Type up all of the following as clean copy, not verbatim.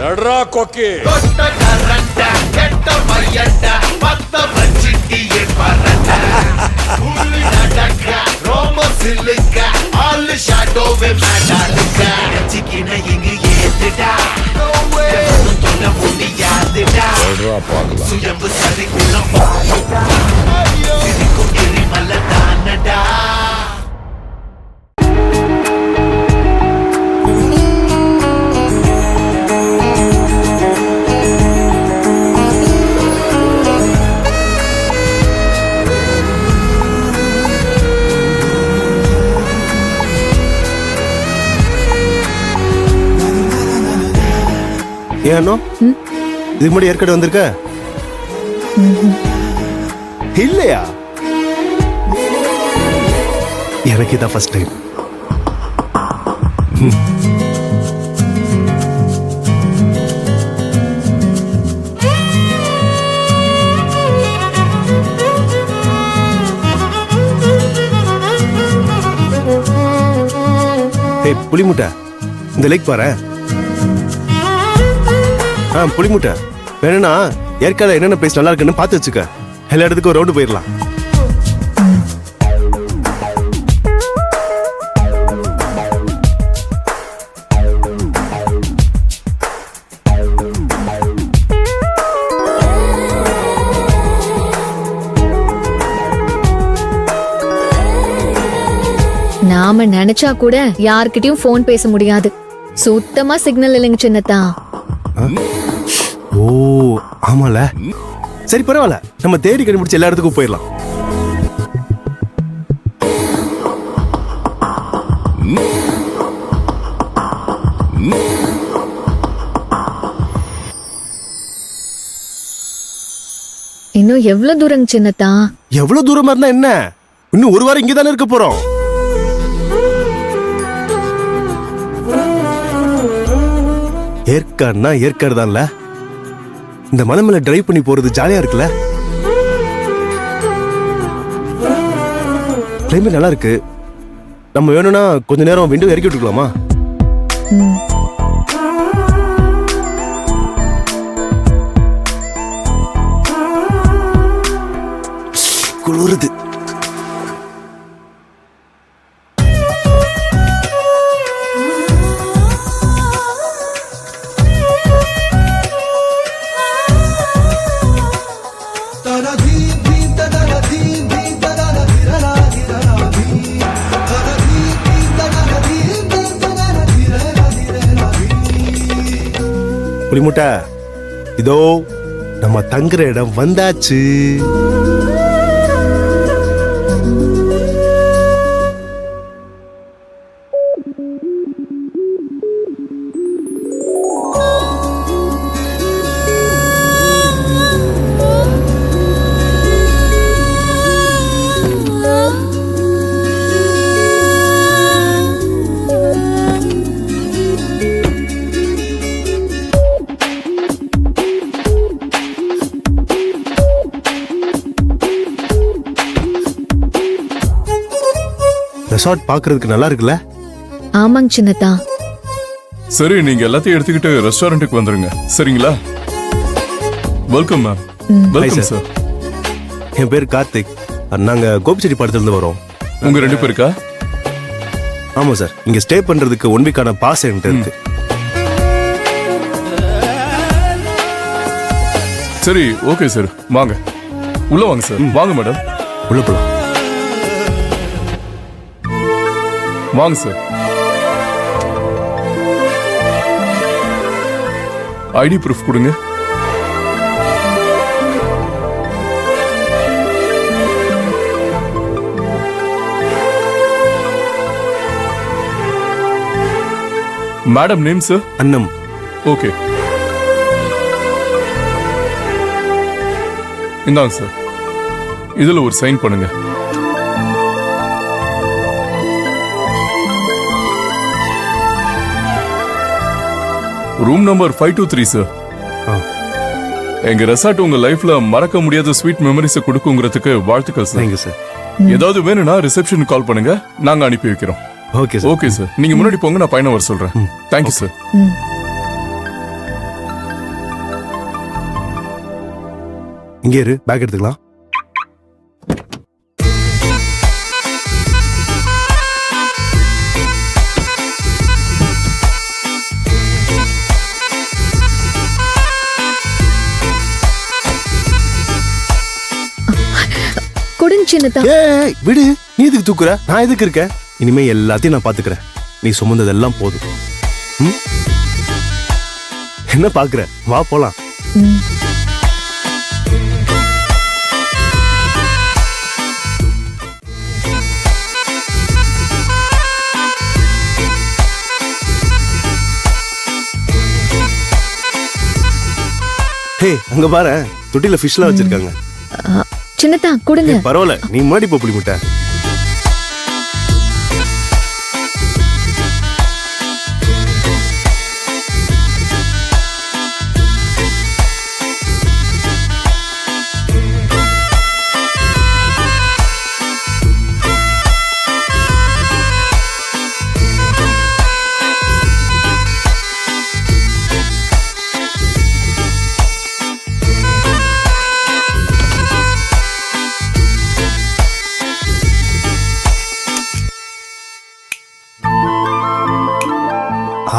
எட்ரா கொக்கி ஏனோ இது முன்னாடி ஏற்காடு வந்திருக்க இல்லையா? எனக்கு இதான் ஃபர்ஸ்ட் டைம். புளிமுட்டை இந்த லேக் பாரு. புளிமுட்டை வேணும்னா ஏற்காடு என்னென்ன பிளேஸ் நல்லா இருக்குன்னு பார்த்து வச்சுக்க. எல்லா இடத்துக்கும் ஒரு ரவுண்டு போயிடலாம். நாம நினைச்சா கூட யார்கிட்டயும் போன் பேச முடியாது. சுத்தமா சிக்னல் இல்லைங்க சின்னத்தா. ஓ ஆமால, சரி பரவாயில்ல, நம்ம தேடி கண்டுபிடிச்சு எல்லா இடத்துக்கும் போயிடலாம். இன்னும் எவ்வளவு தூரம் சின்னத்தா? எவ்வளவு தூரமா இருந்தா என்ன, இன்னும் ஒரு வாரம் இங்கதானே இருக்க போறோம். ஏற்காடுனா ஏற்காடு தான்ல. இந்த மலை மேல டிரைவ் பண்ணி போறது ஜாலியா இருக்குல்ல. கிளைமேட் நல்லா இருக்கு. நம்ம வேணும்னா கொஞ்ச நேரம் விண்டோ இறக்கி விட்டுக்கலாமா? குளிருது. புளிமுட்டை இதோ நம்ம தங்குற இடம் வந்தாச்சு. ரெசார்ட் பாக்குறதுக்கு நல்லா இருக்குல்ல? ஆமாங்க சின்னத்தா. சரி, நீங்க எல்லாத்தையும் எடுத்துக்கிட்டு ரெஸ்டாரண்ட்டுக்கு வந்துருங்க, சரிங்களா? Welcome ma'am. Welcome sir. என் பேர் கார்த்திக். நாங்க கோபிச்செட்டிப்பாளையத்துல இருந்து வரோம். உங்க 2 பேருக்கா? ஆமா சார். இங்க ஸ்டே பண்றதுக்கு 1 வீக்கான பாஸ் என்கிட்ட இருக்கு. சரி, ஓகே சார். வாங்க உள்ள வாங்க சார். வாங்க மேடம், உள்ள போலாம். வாங்க சார். ஐடி ப்ரூஃப் கொடுங்க. Madam name sir? அன்னம். ஓகே, இந்தாங்க சார். இதுல ஒரு சைன் பண்ணுங்க. Room number 523 sir. எங்க ரெசார்ட் உங்க லைஃப்ல மறக்க முடியாத ஸ்வீட் மெமரிஸ் கொடுக்குங்கிறதுக்கு வாழ்த்துக்கள் சார். Thank you sir. ஏதாவது வேணும்னா ரிசப்ஷனுக்கு கால் பண்ணுங்க, நாங்க அனுப்பி வைக்கிறோம். Okay sir. ஓகே சார், நீங்க முன்னாடி போங்க, நான் பையனை வர சொல்றேன். Thank you sir. இங்கே இரு, பேக் எடுத்துக்கலாம். குடுங்க சின்னதா. ஏய் விடு, நீ எதுக்கு தூக்குற? நான் எதுக்கு இருக்கேன்? இனிமே எல்லாத்தையும் நான் பாத்துக்கிறேன். நீ சுமந்ததெல்லாம் போதும். ம்? என்ன பாக்குற? வா போலாம். ம். ஹே, அங்க பாரு, தொட்டில ஃபிஷ்லாம் வச்சிருக்காங்க. சின்னதா குடுங்க. ஏய், பரவாயில்ல, நீ முன்னாடி போ புலி முட்டை.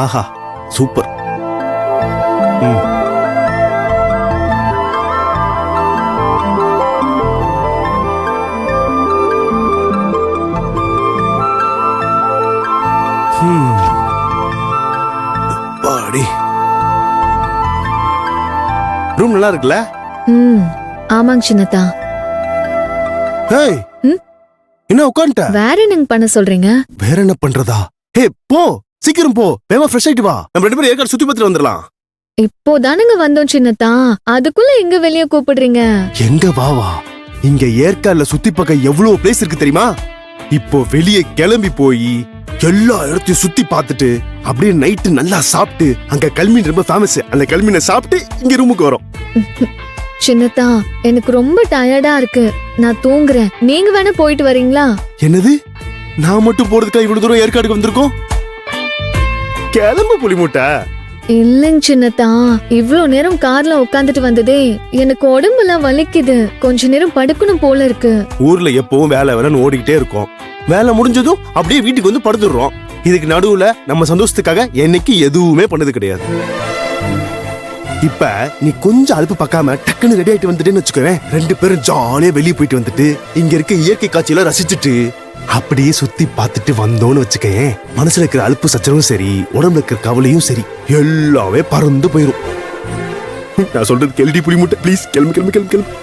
ஆஹா, சூப்பர். ம். பாடி ரூம் நல்லா இருக்குல்ல? ம். ஆமாங்க சின்னதா. ஏய், ம்? என்ன உட்காந்துட்ட? வேற என்னங்க பண்ண சொல்றீங்க? வேற என்ன பண்றதா? ஹே, போ சீக்கிரம் போ, வேகமா ஃப்ரெஷ் ஆயிட்டு வா. நம்ம 2 பேரும் ஏற்காடு சுத்தி பார்த்துட்டு வந்துடலாம். இப்போதானுங்க வந்தோம் சின்னதா, அதுக்குள்ள எங்க வெளிய கூப்பிடுறீங்க? எங்க வா, இங்க ஏற்காடுல சுத்தி பார்க்க எவ்வளவு பிளேஸ் இருக்கு தெரியுமா? இப்போ வெளியே கிளம்பி போய் எல்லா இடத்தையும் சுத்தி பார்த்துட்டு அப்படியே நைட்டு நல்லா சாப்பிட்டு, அங்க கல்மீன் ரொம்ப ஃபேமஸ், அந்த கல்மீனை சாப்பிட்டு இங்க ரூமுக்கு வரோம். சின்னதா, எனக்கு ரொம்ப டயர்டா இருக்கு, நான் தூங்குறேன். நீங்க வேணா போயிட்டு வரீங்களா? என்னது, நான் மட்டும் போறதுக்கா இவ்வளவு தூரம் ஏற்காடுக்கு வந்திருக்கோம்? கிளம்பு புலி முட்டை. இல்லைங்க சின்னதா, இவ்ளோ நேரம் கார்ல உட்காந்துட்டு வந்ததே எனக்கு உடம்பெல்லாம் வலிக்குது. கொஞ்ச நேரம் படுக்கணும் போல இருக்கு. ஊர்ல எப்பவும் வேலை வேலைன்னு ஓடிக்கிட்டே இருக்கோம். வேலை முடிஞ்சதும் அப்படியே வீட்டுக்கு வந்து படுத்துடுறோம். இதுக்கு நடுவுல நம்ம சந்தோஷத்துக்காக என்னைக்கு எதுவுமே பண்ணது கிடையாது. இப்ப நீ கொஞ்சம் அலுப்பு பார்க்காம டக்குன்னு ரெடி ஆயிட்டு வந்துட்டேன்னு வச்சுக்கவேன், 2 பேரும் ஜாலியா வெளியே போயிட்டு வந்துட்டு இங்க இருக்க இயற்கை காட்சியெல்லாம் ரசிச்சுட்டு அப்படியே சுத்தி பார்த்துட்டு வந்தோன்னு வச்சுக்கேன், மனசுல இருக்கிற அலுப்பு சச்சரவும் சரி, உடம்புல இருக்கிற கவலையும் சரி, எல்லாமே பறந்து போயிரும். நான் சொல்றது கேள்வி புலி முட்டை, ப்ளீஸ் கிளம்பு கிளம்பு கிளம்பு கிளம்பு.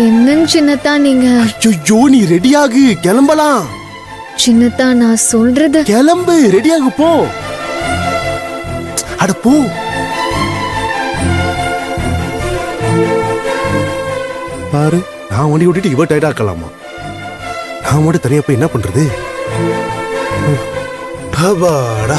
என்னங்க சின்னதா நீங்க? ஐயோ, நீ ரெடியாகு, கிளம்பலாம். சின்னதா, நான் சொல்றது கிளம்பு, ரெடியாகு, போ. அட போ. பாரு, நான் வண்டி ஓட்டிட்டு இவ டயர்டா இருக்கலாமா? நான் மட்டும் தனியா போய் என்ன பண்றது? அப்பாடா.